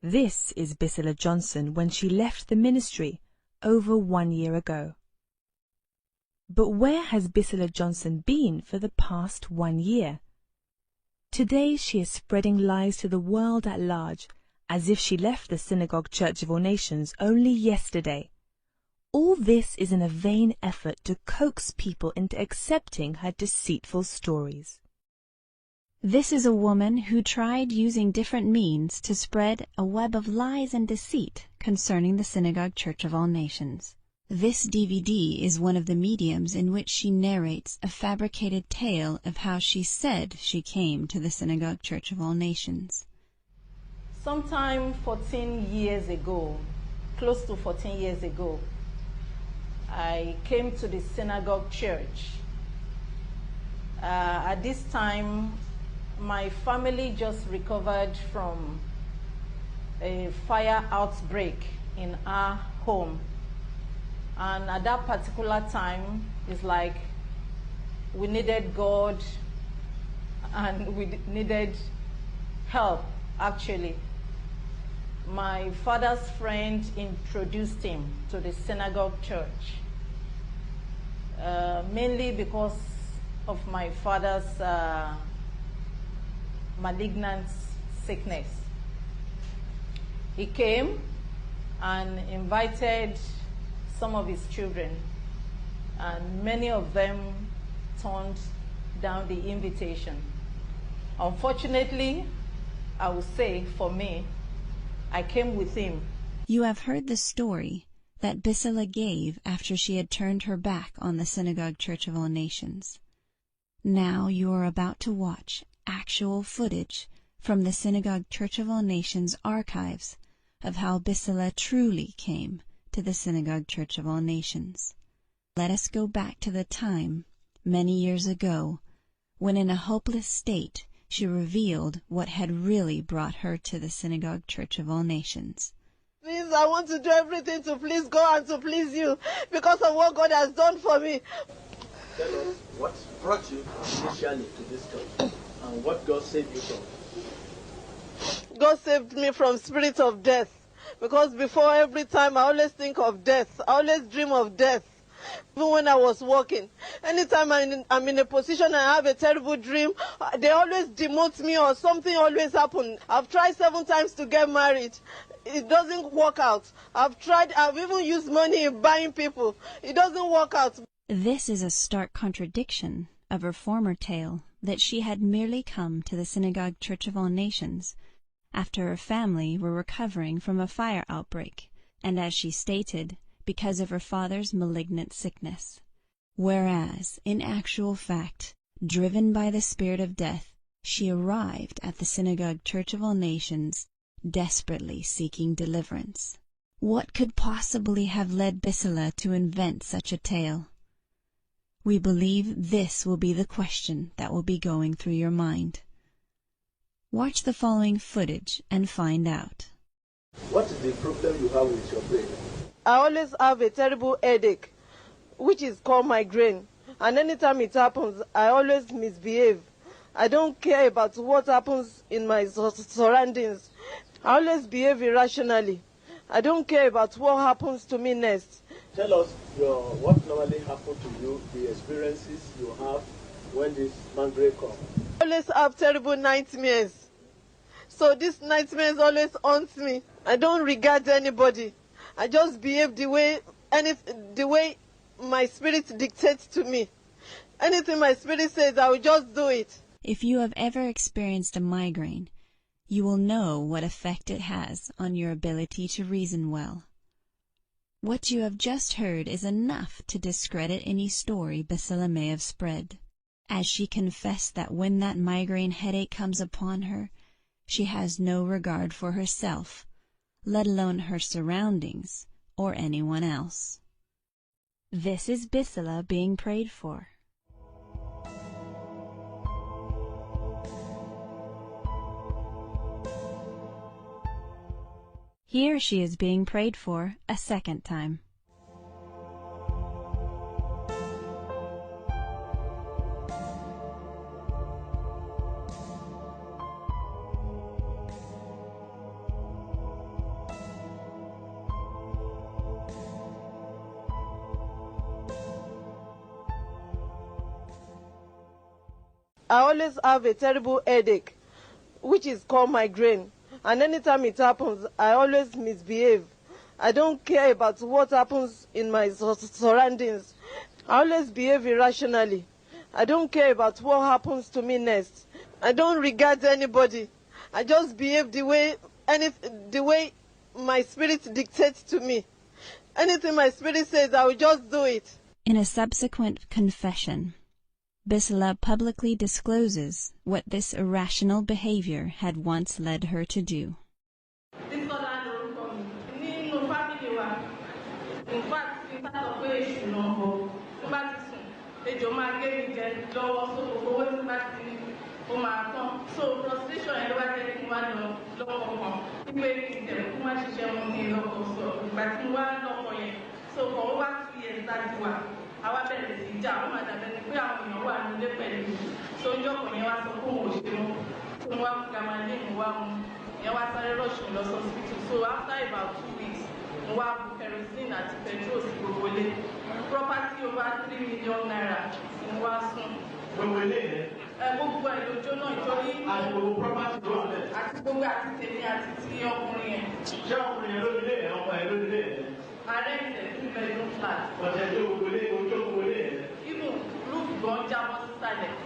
This is Bisola Johnson when she left the ministry over 1 year ago. But where has Bisola Johnson been for the past 1 year? Today she is spreading lies to the world at large, as if she left the Synagogue Church of All Nations only yesterday. All this is in a vain effort to coax people into accepting her deceitful stories. This is a woman who tried using different means to spread a web of lies and deceit concerning the Synagogue Church of All Nations. This DVD is one of the mediums in which she narrates a fabricated tale of how she said she came to the Synagogue Church of All Nations. Sometime 14 years ago, close to 14 years ago, I came to the Synagogue Church. At this time, my family just recovered from a fire outbreak in our home. And at that particular time, it's like we needed God and we needed help, actually. My father's friend introduced him to the Synagogue Church, mainly because of my father's malignant sickness. He came and invited some of his children, and many of them turned down the invitation. Unfortunately, I would say for me, I came with him. You have heard the story that Bisola gave after she had turned her back on the Synagogue Church of All Nations. Now you are about to watch actual footage from the Synagogue Church of All Nations archives of how Bisola truly came to the Synagogue Church of All Nations. Let us go back to the time, many years ago, when in a hopeless state she revealed what had really brought her to the Synagogue Church of All Nations. Please, I want to do everything to please God and to please you because of what God has done for me. Tell us what brought you initially to this church and what God saved you from. God saved me from spirit of death, because before, every time I always think of death. I always dream of death. Even when I was working, anytime I'm in a position and I have a terrible dream, they always demote me or something always happens. I've tried 7 times to get married. It doesn't work out. I've even used money in buying people. It doesn't work out. This is a stark contradiction of her former tale that she had merely come to the Synagogue Church of All Nations after her family were recovering from a fire outbreak, and as she stated, because of her father's malignant sickness. Whereas, in actual fact, driven by the spirit of death, she arrived at the Synagogue Church of All Nations, desperately seeking deliverance. What could possibly have led Bisola to invent such a tale? We believe this will be the question that will be going through your mind. Watch the following footage and find out. What is the problem you have with your brain? I always have a terrible headache, which is called migraine. And anytime it happens, I always misbehave. I don't care about what happens in my surroundings. I always behave irrationally. I don't care about what happens to me next. Tell us what normally happens to you, the experiences you have when this migraine comes. I always have terrible nightmares. So these nightmares always haunt me. I don't regard anybody. I just behave the way my spirit dictates to me. Anything my spirit says, I will just do it. If you have ever experienced a migraine, you will know what effect it has on your ability to reason well. What you have just heard is enough to discredit any story Bisola may have spread, as she confessed that when that migraine headache comes upon her, she has no regard for herself, let alone her surroundings or anyone else. This is Bisola being prayed for. Here she is being prayed for a second time. I always have a terrible headache, which is called migraine. And anytime it happens, I always misbehave. I don't care about what happens in my surroundings. I always behave irrationally. I don't care about what happens to me next. I don't regard anybody. I just behave the way my spirit dictates to me. Anything my spirit says, I will just do it. In a subsequent confession, Bisola publicly discloses what this irrational behavior had once led her to do. So frustration and over getting one local even them too much so for over 2 years that you are our belly down and we are one in so you're going to so one come one hospital. So after about 2 weeks, we have kerosene at petrol property over 3 million naira in one. Gbogbo ẹ̀ lójó náà ìtorí àti gbogbo property tó wà bẹ́ẹ̀. Àti gbogbo àti tèmi àti ti ọkùnrin yẹn. Ṣé ọkùnrin yẹn ló nílé ẹ̀ ọkọ ẹ̀ ló nílé ẹ̀? Ààrẹ ìṣẹ̀ 2 bedroom flat. Ọ̀sẹ̀ tó gbogbo ilé ojú gbogbo ilé ẹ̀. Ibùn rúùfù gan jábọ́ sísàlẹ̀.